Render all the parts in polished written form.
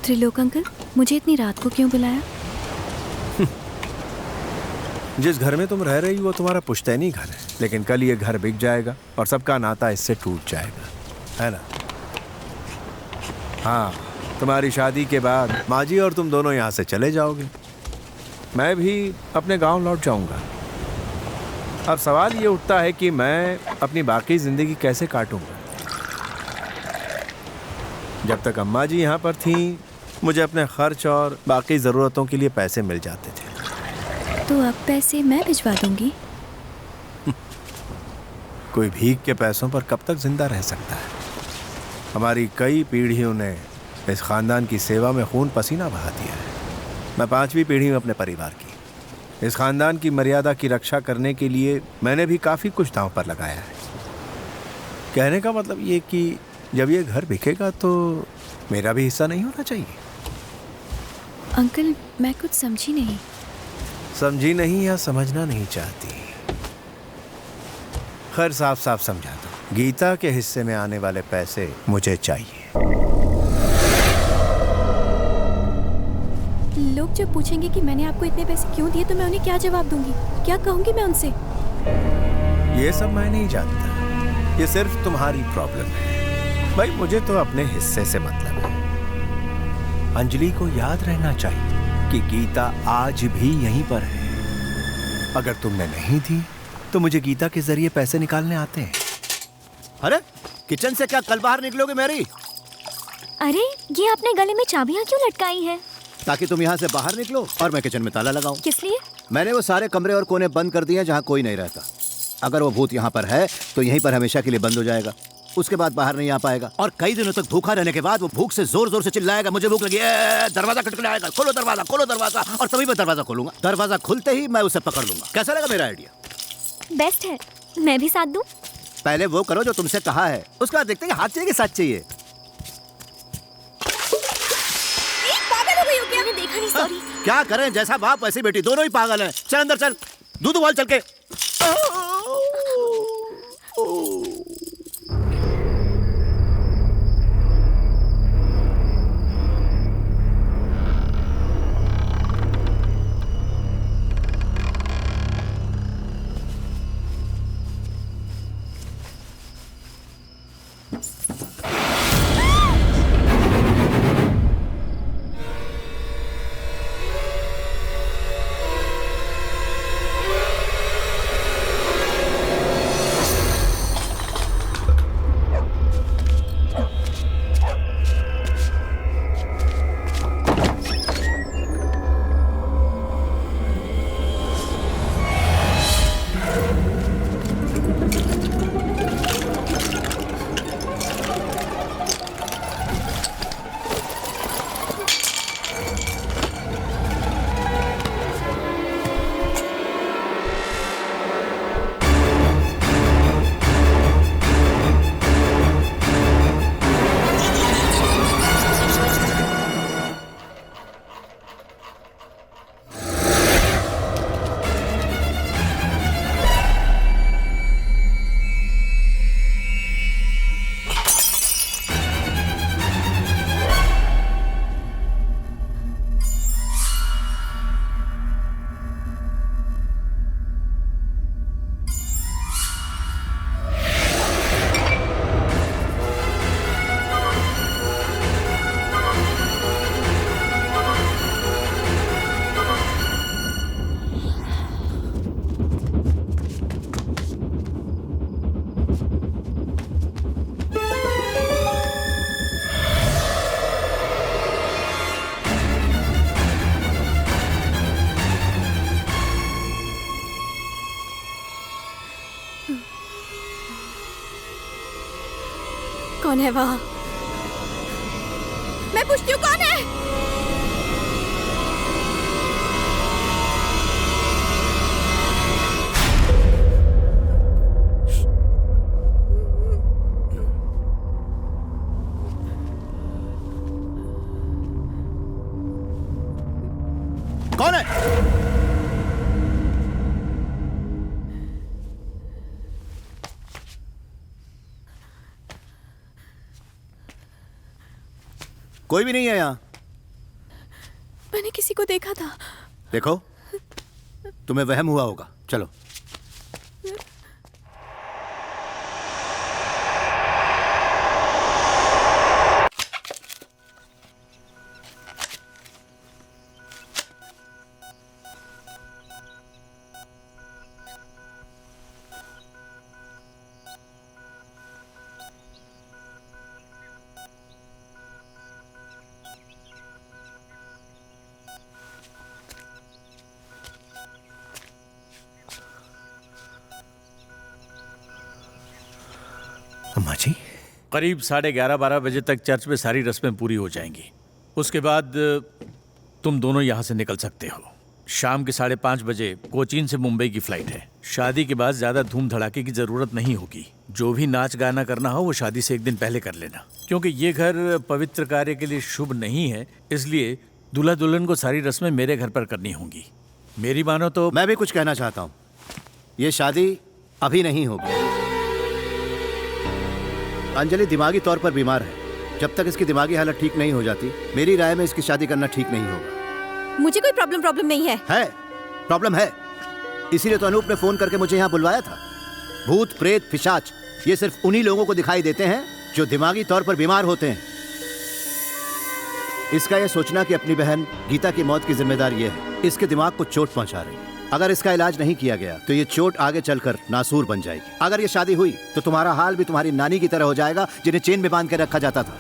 Trilok uncle, मुझे इतनी रात को क्यों बुलाया? जिस घर में तुम रह रही हो वो तुम्हारा पुश्तैनी घर है, लेकिन कल ये घर बिक जाएगा और सबका नाता इससे टूट जाएगा, है ना? हाँ, तुम्हारी शादी के बाद माजी और तुम दोनों यहाँ से चले जाओगे, मैं भी अपने गांव लौट जाऊंगा। अब सवाल ये उठता है कि मैं अपनी बाकी जिंदगी कैसे काटूंगा। जब तक अम्मा जी यहाँ पर थीं, मुझे अपने खर्च और बाकी ज़रूरतों के लिए पैसे मिल जाते थे। तो अब पैसे मैं भिजवा दूंगी। कोई भीख के पैसों पर कब तक जिंदा रह सकता है? हमारी कई पीढ़ियों ने इस खानदान की सेवा में खून पसीना बहा दिया है। मैं 5वीं पीढ़ी में अपने परिवार की। इस खानदान की मर्यादा की रक्षा करने के लिए मैंने भी काफ़ी कुछ दांव पर लगाया है। कहने का मतलब ये कि जब ये घर बिकेगा तो मेरा भी हिस्सा नहीं होना चाहिए। अंकल, मैं कुछ समझी नहीं। समझी नहीं या समझना नहीं चाहती? खैर, साफ साफ समझा दो, गीता के हिस्से में आने वाले पैसे मुझे चाहिए। लोग जब पूछेंगे कि मैंने आपको इतने पैसे क्यों दिए तो मैं उन्हें क्या जवाब दूंगी? क्या कहूंगी मैं उनसे? ये सब मैं नहीं जानता, ये सिर्फ तुम्हारी प्रॉब्लम है भाई। मुझे तो अपने हिस्से से मतलब है। अंजलि को याद रहना चाहिए कि गीता आज भी यहीं पर है। अगर तुमने नहीं दी तो मुझे गीता के जरिए पैसे निकालने आते हैं। अरे किचन से क्या कल बाहर निकलोगे मैरी? अरे ये आपने गले में चाबियां क्यों लटकाई हैं? ताकि तुम यहाँ से बाहर निकलो और मैं किचन में ताला लगाऊं। किस लिए? मैंने वो सारे कमरे और कोने बंद कर दिए हैं जहाँ कोई नहीं रहता। अगर वो भूत यहाँ पर है तो यहीं पर हमेशा के लिए बंद हो जाएगा, उसके बाद बाहर नहीं आ पाएगा। और कई दिनों तक भूखा रहने के बाद वो भूख से जोर जोर से चिल्लाएगा, मुझे भूख लगी है, दरवाजा खटखट आएगा, खोलो दरवाजा, खोलो दरवाजा। और तभी मैं दरवाजा खोलूंगा। दरवाजा खुलते ही मैं उसे पकड़ लूंगा। कैसा लगा मेरा आइडिया? बेस्ट है, मैं भी साथ दूं? पहले वो करो जो तुमसे कहा है, उसके बाद देखते हैं हाथ चाहिए कि साथ चाहिए। पागल हो गई हो क्या? मैंने देखा नहीं, सॉरी। क्या करें, जैसा बाप वैसी बेटी, दोनों ही पागल हैं। चल अंदर चल, दूध उबाल चल के। कौन है वहाँ? मैं पूछती हूँ, कौन है? कौन है? कोई भी नहीं है यहाँ। मैंने किसी को देखा था। देखो, तुम्हें वहम हुआ होगा। चलो। अम्मा जी, करीब 11:30-12 बजे तक चर्च में सारी रस्में पूरी हो जाएंगी। उसके बाद तुम दोनों यहाँ से निकल सकते हो। शाम के 5:30 बजे कोचीन से मुंबई की फ्लाइट है। शादी के बाद ज़्यादा धूम धड़ाके की ज़रूरत नहीं होगी। जो भी नाच गाना करना हो वो शादी से एक दिन पहले कर लेना, क्योंकि ये घर पवित्र कार्य के लिए शुभ नहीं है। इसलिए दूल्हा दुल्हन को सारी रस्में मेरे घर पर करनी होंगी। मेरी मानो तो मैं भी कुछ कहना चाहता हूँ। ये शादी अभी नहीं होगी। अंजलि दिमागी तौर पर बीमार है। जब तक इसकी दिमागी हालत ठीक नहीं हो जाती, मेरी राय में इसकी शादी करना ठीक नहीं होगा। मुझे कोई प्रॉब्लम नहीं है। प्रॉब्लम है। इसीलिए तो अनूप ने फोन करके मुझे यहाँ बुलवाया था। भूत, प्रेत, पिशाच ये सिर्फ उन्हीं लोगों को दिखाई देते हैं जो दिमागी तौर पर बीमार होते हैं। इसका यह सोचना कि अपनी बहन गीता की मौत की जिम्मेदार ये है, इसके दिमाग को चोट पहुंचा रही है। अगर इसका इलाज नहीं किया गया तो ये चोट आगे चलकर नासूर बन जाएगी। अगर ये शादी हुई तो तुम्हारा हाल भी तुम्हारी नानी की तरह हो जाएगा, जिन्हें चेन में बांध के रखा जाता था।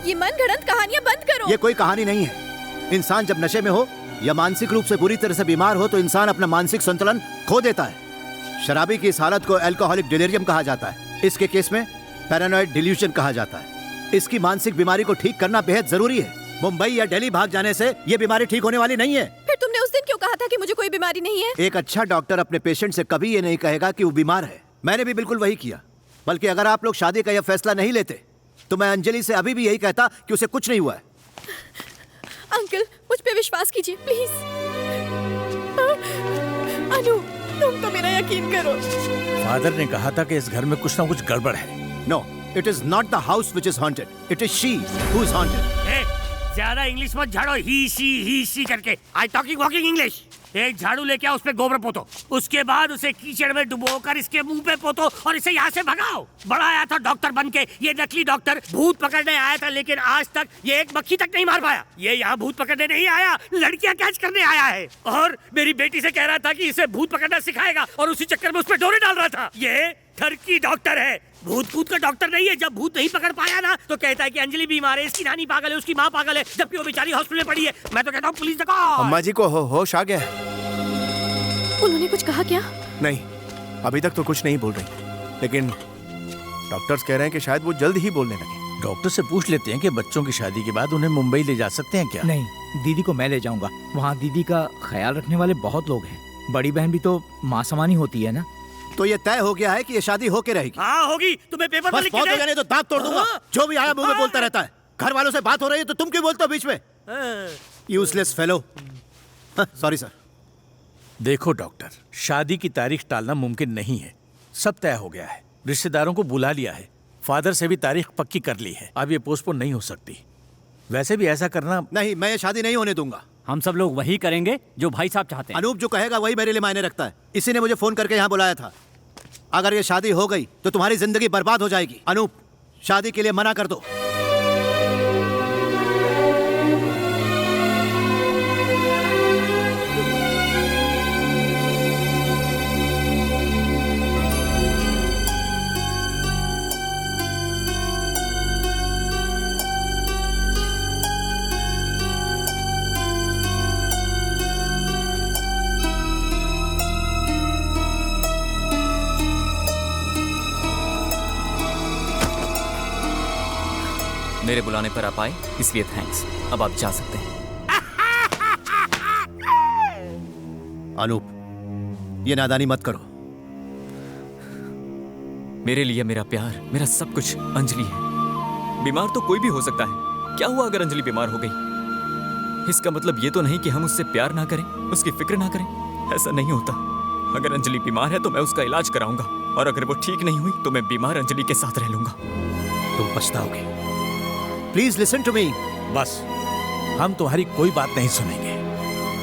ये मनगढ़ंत कहानियां बंद करो। ये कोई कहानी नहीं है। इंसान जब नशे में हो या मानसिक रूप से बुरी तरह से बीमार हो तो इंसान अपना मानसिक संतुलन खो देता है। शराबी की इस हालत को अल्कोहलिक डिलीरियम कहा जाता है। इसके केस में पैरानॉइड डिल्यूजन कहा जाता है। इसकी मानसिक बीमारी को ठीक करना बेहद जरूरी है। मुंबई या दिल्ली भाग जाने से ये बीमारी ठीक होने वाली नहीं है। फिर तुमने उस दिन क्यों कहा था कि मुझे कोई बीमारी नहीं है? एक अच्छा डॉक्टर अपने पेशेंट से कभी ये नहीं कहेगा कि वो बीमार है। मैंने भी बिल्कुल वही किया। बल्कि अगर आप लोग शादी का यह फैसला नहीं लेते तो मैं अंजलि से अभी भी यही कहता कि उसे कुछ नहीं हुआ है। अंकल, मुझ पे विश्वास कीजिए प्लीज। अनु, तुम तो मेरा यकीन करो। फादर ने कहा था कि इस घर में कुछ ना कुछ गड़बड़ है। No, it is not the house which is haunted, it is she who is haunted. ज्यादा इंग्लिश मत झाड़ो, ही सी करके। I talking walking English. एक झाड़ू लेके आओ, उस पे गोबर पोतो। उसके बाद उसे कीचड़ में डुबोकर इसके मुंह पे पोतो और इसे यहाँ से भगाओ। बड़ा आया था डॉक्टर बन के, ये नकली डॉक्टर भूत पकड़ने आया था, लेकिन आज तक ये एक मक्खी तक नहीं मार पाया। ये यहाँ भूत पकड़ने नहीं आया, लड़कियाँ कैच करने आया है। और मेरी बेटी से कह रहा था कि इसे भूत पकड़ना सिखाएगा और उसी चक्कर में उस पे डोरे डाल रहा था। ये ठरकी डॉक्टर है, भूत का डॉक्टर नहीं है। जब भूत नहीं पकड़ पाया ना तो कहता है कि अंजलि बीमार है, इसकी नानी पागल है, उसकी माँ पागल है, जबकि वो बेचारी हॉस्पिटल में पड़ी है। मैं तो कहता हूँ पुलिस देखो। अम्मा जी को होश आ गया? उन्होंने कुछ कहा क्या? नहीं, अभी तक तो कुछ नहीं बोल रही, लेकिन डॉक्टर्स कह रहे हैं कि शायद वो जल्द ही बोलने लगे। डॉक्टर से पूछ लेते हैं कि बच्चों की शादी के बाद उन्हें मुंबई ले जा सकते हैं क्या? नहीं, दीदी को मैं ले जाऊंगा। वहाँ दीदी का ख्याल रखने वाले बहुत लोग हैं। बड़ी बहन भी तो माँ समानी होती है ना। तो ये तय हो गया है कि ये शादी होके रहेगी। हाँ होगी। तुम्हें पेपर पर लिख के दे। तो दांत तोड़ दूंगा। जो भी आया मुंह में बोलता रहता है। घर वालों से बात हो रही है तो तुम क्यों बोलते हो बीच में? Useless fellow. Sorry sir. देखो डॉक्टर, शादी की तारीख टालना मुमकिन नहीं है। सब तय हो गया है, रिश्तेदारों को बुला लिया है, फादर से भी तारीख पक्की कर ली है। अब ये पोस्टपोन नहीं हो सकती। वैसे भी ऐसा करना नहीं, मैं ये शादी नहीं होने दूंगा। हम सब लोग वही करेंगे जो भाई साहब चाहते हैं। अनूप जो कहेगा वही मेरे लिए मायने रखता है। इसी ने मुझे फोन करके यहाँ बुलाया था। अगर ये शादी हो गई तो तुम्हारी जिंदगी बर्बाद हो जाएगी। अनूप, शादी के लिए मना कर दो। मेरे बुलाने पर आप आए, इसलिए थैंक्स। अब आप जा सकते हैं। अनूप, ये नादानी मत करो। मेरे लिए मेरा प्यार, मेरा सब कुछ अंजलि है। बीमार तो कोई भी हो सकता है। क्या हुआ अगर अंजलि बीमार हो गई? इसका मतलब ये तो नहीं कि हम उससे प्यार ना करें, उसकी फिक्र ना करें। ऐसा नहीं होता। अगर अंजलि बीमार है तो मैं उसका इलाज कराऊंगा, और अगर वो ठीक नहीं हुई तो मैं बीमार अंजलि के साथ रह लूंगा। तुम पछताओगे। Please listen to me. बस, हम तुम्हारी कोई बात नहीं सुनेंगे।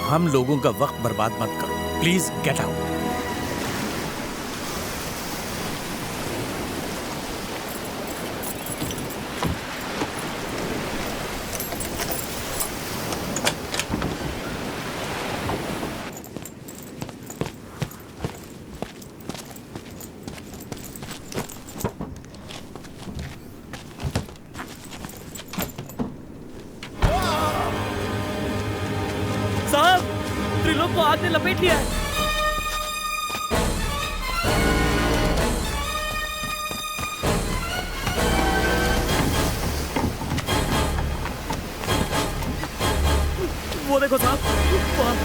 हम लोगों का वक्त बर्बाद मत करो, प्लीज गेट आउट। साहब, त्रिलोक को आग ने लपेट लिया है। वो देखो साहब, वहाँ।